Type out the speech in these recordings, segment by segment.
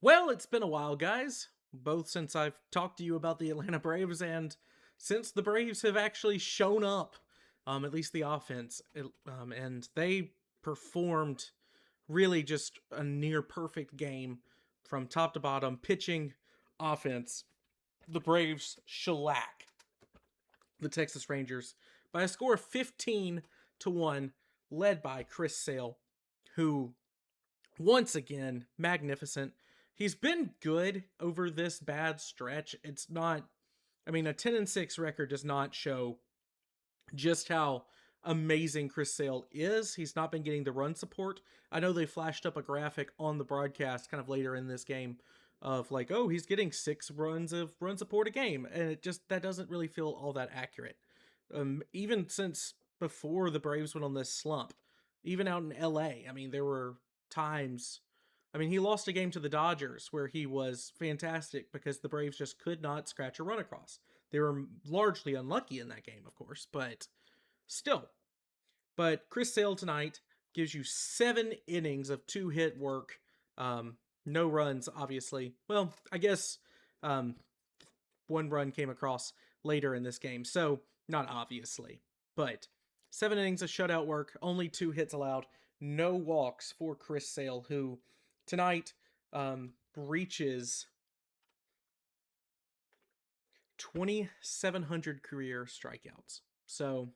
Well, it's been a while, guys, both since I've talked to you about the Atlanta Braves and since the Braves have actually shown up, at least the offense, and they performed really just a near perfect game from top to bottom, pitching, offense. The Braves shellac the Texas Rangers by a score of 15-1, led by Chris Sale, who once again, magnificent. He's been good over this bad stretch. It's not, I mean, a 10-6 record does not show just how amazing Chris Sale is. He's not been getting the run support. I know they flashed up a graphic on the broadcast kind of later in this game of like, oh, he's getting 6 runs of run support a game. And it just, that doesn't really feel all that accurate. Even since before the Braves went on this slump, even out in LA, I mean, there were times. I mean, he lost a game to the Dodgers where he was fantastic because the Braves just could not scratch a run across. They were largely unlucky in that game, of course, but still. But Chris Sale tonight gives you 7 innings of two-hit work. No runs, obviously. Well, I guess um, one run came across later in this game, so not obviously. But 7 innings of shutout work, only 2 hits allowed, no walks for Chris Sale, who tonight reaches 2,700 career strikeouts. So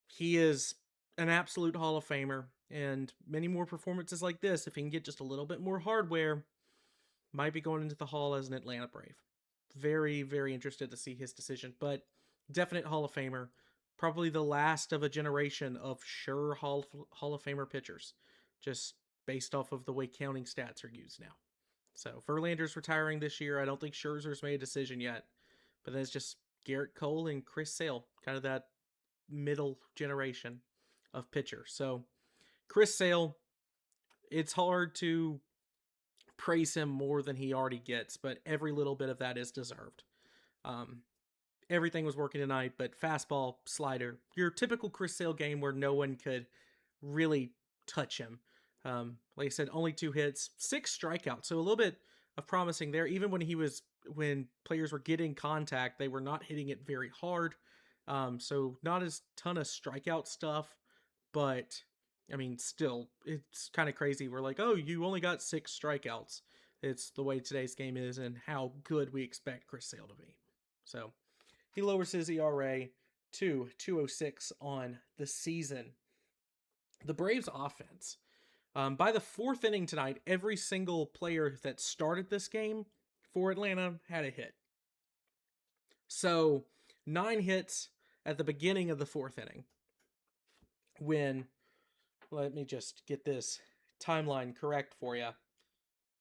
he is an absolute Hall of Famer, and many more performances like this, if he can get just a little bit more hardware, might be going into the Hall as an Atlanta Brave. Very, very interested to see his decision, but definite Hall of Famer. Probably the last of a generation of sure Hall of Famer pitchers, just based off of the way counting stats are used now. So Verlander's retiring this year. I don't think Scherzer's made a decision yet, but then it's just Garrett Cole and Chris Sale, kind of that middle generation of pitcher. So Chris Sale, it's hard to praise him more than he already gets, but every little bit of that is deserved. Um, Everything was working tonight, but fastball, slider, your typical Chris Sale game where no one could really touch him. Like I said, only 2 hits, 6 strikeouts, so a little bit of promising there. Even when players were getting contact, they were not hitting it very hard. So not as ton of strikeout stuff, but I mean, still, it's kind of crazy. We're like, oh, you only got 6 strikeouts. It's the way today's game is and how good we expect Chris Sale to be. So he lowers his ERA to 2.06 on the season. The Braves offense. By the 4th inning tonight, every single player that started this game for Atlanta had a hit. So 9 hits at the beginning of the 4th inning. When, let me just get this timeline correct for you.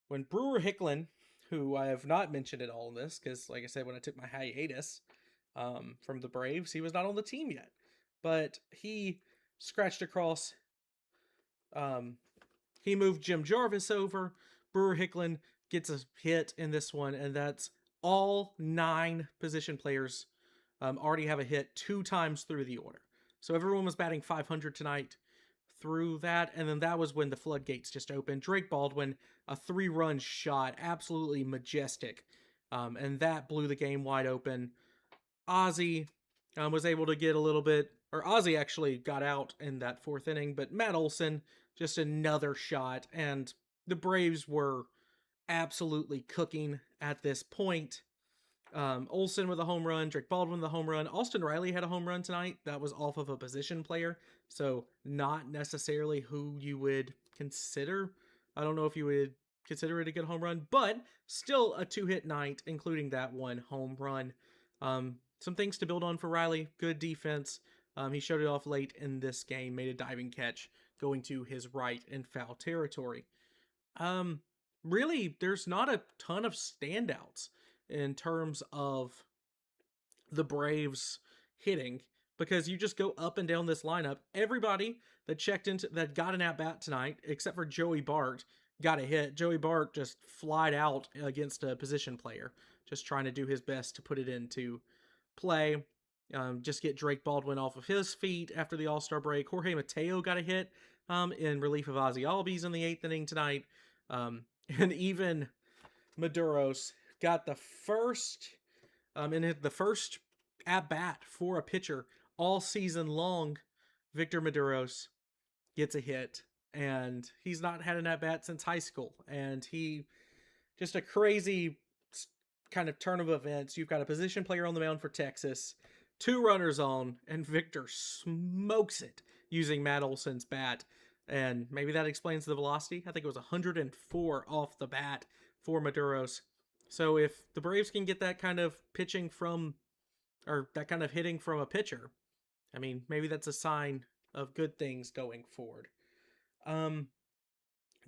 When Brewer Hicklin, who I have not mentioned at all in this, because like I said, when I took my hiatus from the Braves, he was not on the team yet. But he scratched across. He moved Jim Jarvis over. Brewer Hicklin gets a hit in this one, and that's all 9 position players already have a hit 2 times through the order. So everyone was batting 500 tonight through that, and then that was when the floodgates just opened. Drake Baldwin, a 3-run shot, absolutely majestic, and that blew the game wide open. Ozzy was able to get a little bit, or Ozzy actually got out in that 4th inning, but Matt Olson, just another shot, and the Braves were absolutely cooking at this point. Olson with a home run, Drake Baldwin with a home run. Austin Riley had a home run tonight. That was off of a position player, so not necessarily who you would consider. I don't know if you would consider it a good home run, but still a 2-hit night, including that one home run. Some things to build on for Riley. Good defense. He showed it off late in this game, made a diving catch going to his right in foul territory. Really, there's not a ton of standouts in terms of the Braves hitting because you just go up and down this lineup. Everybody that checked into that got an at bat tonight, except for Joey Bart, got a hit. Joey Bart just flied out against a position player, just trying to do his best to put it into play. Just get Drake Baldwin off of his feet after the All-Star break. Jorge Mateo got a hit in relief of Ozzy Albies in the 8th inning tonight. And even Maduros got the first in the first at bat for a pitcher all season long. Victor Maduros gets a hit, and he's not had an at bat since high school. And he just a crazy kind of turn of events. You've got a position player on the mound for Texas, two runners on, and Victor smokes it using Matt Olson's bat. And maybe that explains the velocity. I think it was 104 off the bat for Maduros. So if the Braves can get that kind of pitching from, or that kind of hitting from a pitcher, I mean, maybe that's a sign of good things going forward. Um,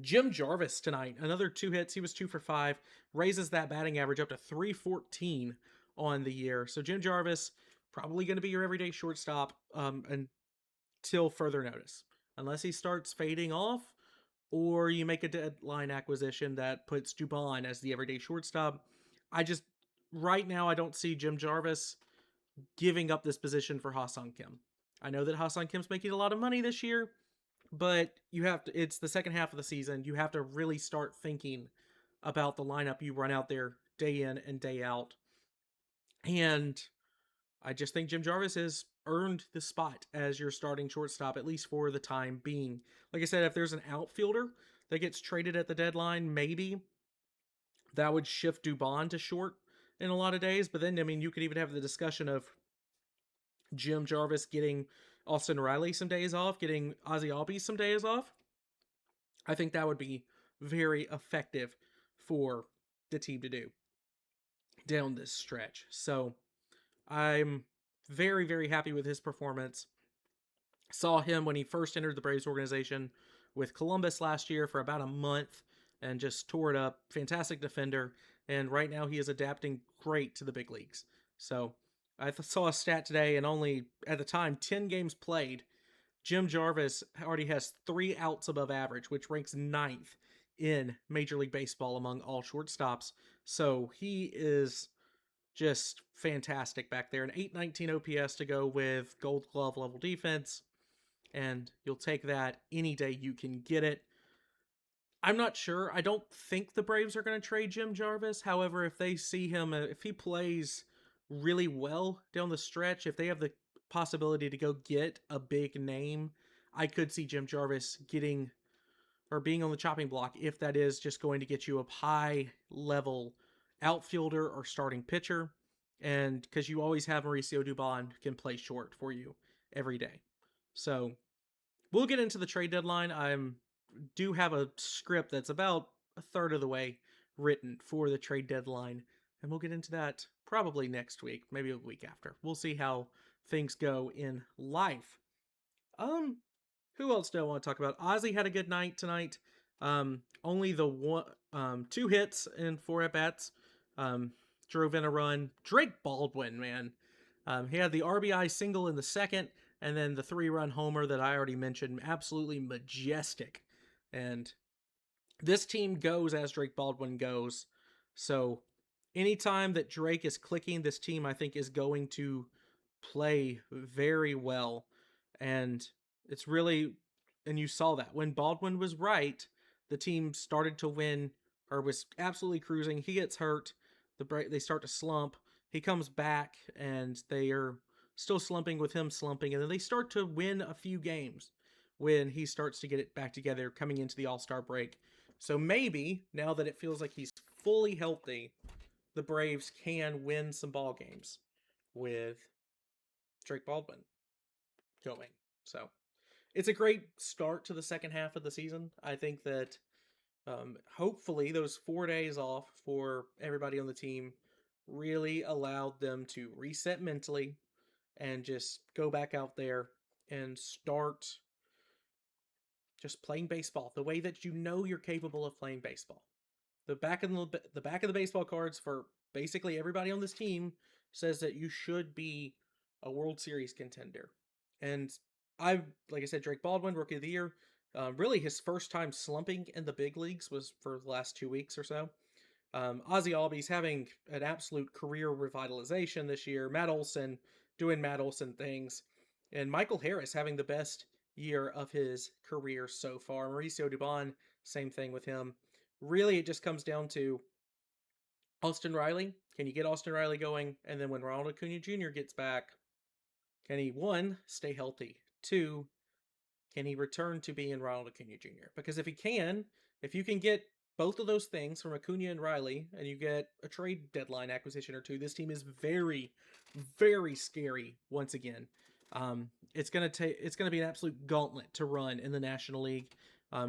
Jim Jarvis tonight, another two hits. He was 2 for 5, raises that batting average up to 314 on the year. So Jim Jarvis probably going to be your everyday shortstop until further notice, unless he starts fading off, or you make a deadline acquisition that puts Dubon as the everyday shortstop. I just right now I don't see Jim Jarvis giving up this position for Ha-Sung Kim. I know that Ha-Sung Kim's making a lot of money this year, but you have to, it's the second half of the season. You have to really start thinking about the lineup you run out there day in and day out. And I just think Jim Jarvis has earned the spot as your starting shortstop, at least for the time being. Like I said, if there's an outfielder that gets traded at the deadline, maybe that would shift Dubon to short in a lot of days. But then, I mean, you could even have the discussion of Jim Jarvis getting Austin Riley some days off, getting Ozzy Albies some days off. I think that would be very effective for the team to do down this stretch. So I'm very, very happy with his performance. Saw him when he first entered the Braves organization with Columbus last year for about a month and just tore it up. Fantastic defender. And right now he is adapting great to the big leagues. So I saw a stat today, and only at the time 10 games played, Jim Jarvis already has 3 outs above average, which ranks ninth in Major League Baseball among all shortstops. So he is just fantastic back there. An 819 OPS to go with Gold Glove level defense, and you'll take that any day you can get it. I'm not sure. I don't think the Braves are going to trade Jim Jarvis. However, if they see him, if he plays really well down the stretch, if they have the possibility to go get a big name, I could see Jim Jarvis getting or being on the chopping block if that is just going to get you a high level outfielder or starting pitcher. And because you always have Mauricio Dubon can play short for you every day. So we'll get into the trade deadline. I'm do have a script that's about a third of the way written for the trade deadline, and we'll get into that probably next week, maybe a week after. We'll see how things go in life. Um, who else do I want to talk about? Ozzy had a good night tonight. Only the one, 2 hits in 4 at bats. Drove in a run. Drake Baldwin, man, he had the RBI single in the second, and then the 3-run homer that I already mentioned. Absolutely majestic. And this team goes as Drake Baldwin goes. So anytime that Drake is clicking, this team I think is going to play very well. And it's really, and you saw that when Baldwin was right, the team started to win or was absolutely cruising. He gets hurt, they start to slump. He comes back and they are still slumping with him slumping, and then they start to win a few games when he starts to get it back together coming into the All-Star break. So maybe now that it feels like he's fully healthy, the Braves can win some ball games with Drake Baldwin going. So it's a great start to the second half of the season. I think that hopefully those 4 days off for everybody on the team really allowed them to reset mentally and just go back out there and start just playing baseball the way that you know you're capable of playing baseball. The back of the baseball cards for basically everybody on this team says that you should be a World Series contender. And like I said, Drake Baldwin, Rookie of the Year. Really, his first time slumping in the big leagues was for the last 2 weeks or so. Ozzy Albies having an absolute career revitalization this year. Matt Olson doing Matt Olson things. And Michael Harris having the best year of his career so far. Mauricio Dubon, same thing with him. really it just comes down to Austin Riley. Can you get Austin Riley going? And then when Ronald Acuna Jr. gets back, can he, one, stay healthy? Two, can he return to being Ronald Acuna Jr.? Because if you can get both of those things from Acuna and Riley, and you get a trade deadline acquisition or two, this team is very, very scary once again. It's gonna be an absolute gauntlet to run in the National League,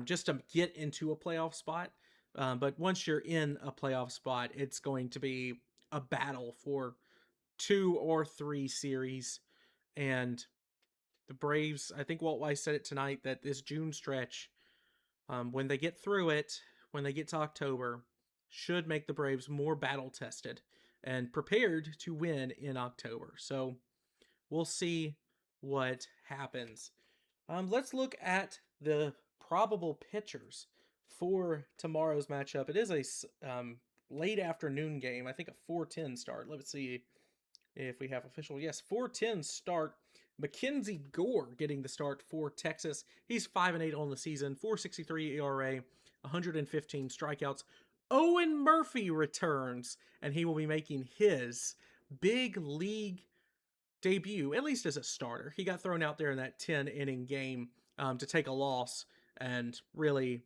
just to get into a playoff spot. But once you're in a playoff spot, it's going to be a battle for 2 or 3 series, and the Braves, I think Walt Weiss said it tonight, that this June stretch, when they get through it, when they get to October, should make the Braves more battle tested and prepared to win in October. So we'll see what happens. Let's look at the probable pitchers for tomorrow's matchup. It is a late afternoon game. I think a 4:10 start. Let's see if we have official. Yes, 4:10 start. Mackenzie Gore getting the start for Texas. He's 5-8 on the season, 4.63 ERA, 115 strikeouts. Owen Murphy returns, and he will be making his big league debut, at least as a starter. He got thrown out there in that 10-inning game to take a loss, and really,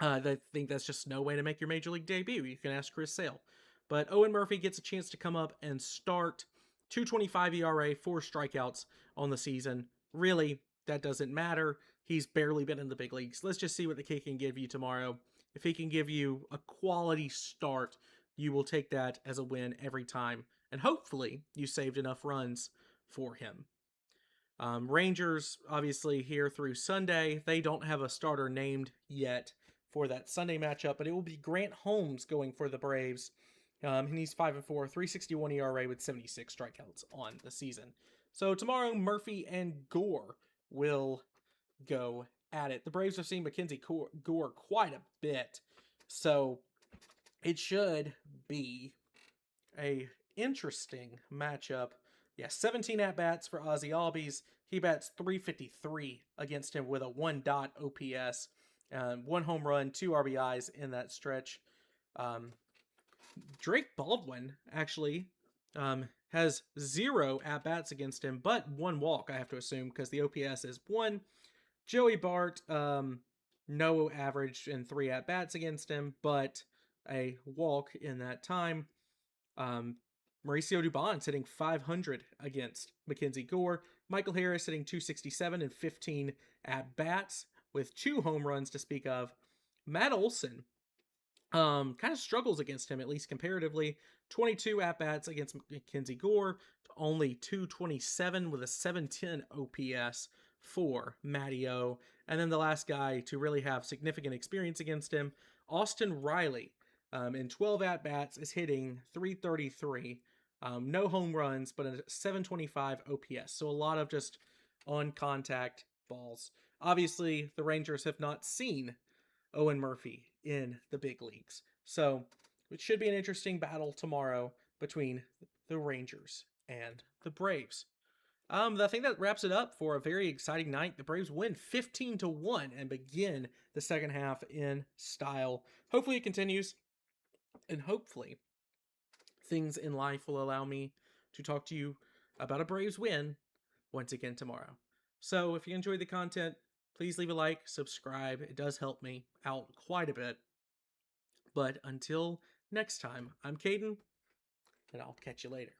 I think that's just no way to make your major league debut. You can ask Chris Sale. But Owen Murphy gets a chance to come up and start. 2.25 ERA, 4 strikeouts on the season. Really, that doesn't matter. He's barely been in the big leagues. Let's just see what the kid can give you tomorrow. If he can give you a quality start, you will take that as a win every time. And hopefully, you saved enough runs for him. Rangers, obviously, here through Sunday. They don't have a starter named yet for that Sunday matchup, but it will be Grant Holmes going for the Braves. And he's 5-4, 3.61 ERA with 76 strikeouts on the season. So tomorrow, Murphy and Gore will go at it. The Braves have seen Mackenzie Gore quite a bit, so it should be a interesting matchup. Yeah, 17 at-bats for Ozzy Albies. He bats .353 against him with a 1 OPS. 1 home run, 2 RBIs in that stretch. Drake Baldwin actually has 0 at-bats against him, but 1 walk, I have to assume, because the OPS is 1. Joey Bart, no average in 3 at-bats against him, but a walk in that time. Mauricio Dubon's hitting .500 against Mackenzie Gore. Michael Harris hitting .267 and 15 at-bats with 2 home runs to speak of. Matt Olson kind of struggles against him, at least comparatively. 22 at-bats against Mackenzie Gore, only .227 with a 710 OPS for Matty O. And then the last guy to really have significant experience against him, Austin Riley, in 12 at-bats is hitting .333. No home runs, but a 725 OPS. So a lot of just on-contact balls. Obviously, the Rangers have not seen Owen Murphy in the big leagues. So it should be an interesting battle tomorrow between the Rangers and the Braves. I think that wraps it up for a very exciting night. The Braves win 15-1 and begin the second half in style. Hopefully it continues, and hopefully things in life will allow me to talk to you about a Braves win once again tomorrow. So if you enjoyed the content, please leave a like, subscribe. It does help me out quite a bit. But until next time, I'm Caden, and I'll catch you later.